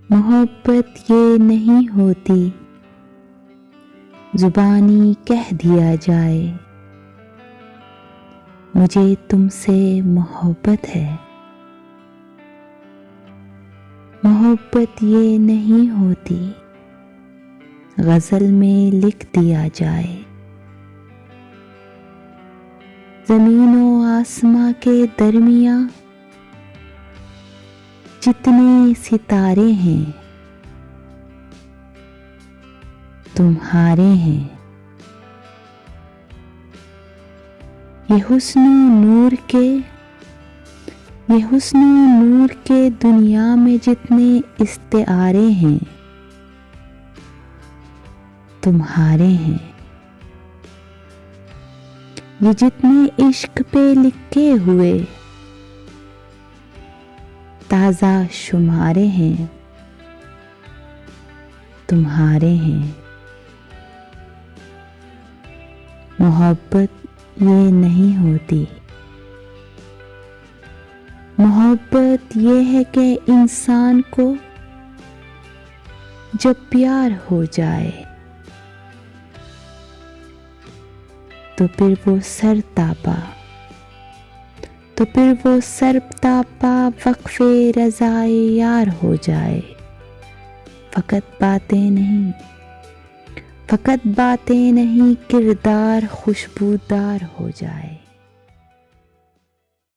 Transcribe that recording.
محبت یہ نہیں ہوتی زبانی کہہ دیا جائے مجھے تم سے محبت ہے۔ محبت یہ نہیں ہوتی غزل میں لکھ دیا جائے زمین و آسماں کے درمیاں جتنے ستارے ہیں تمہارے ہیں۔ یہ حسن و نور کے دنیا میں جتنے استعارے ہیں تمہارے ہیں۔ یہ جتنے عشق پہ لکھے ہوئے تازہ شمارے ہیں تمہارے ہیں۔ محبت یہ نہیں ہوتی، محبت یہ ہے کہ انسان کو جب پیار ہو جائے تو پھر وہ سر تاپا وقف رضائے یار ہو جائے۔ فقط باتیں نہیں کردار خوشبودار ہو جائے۔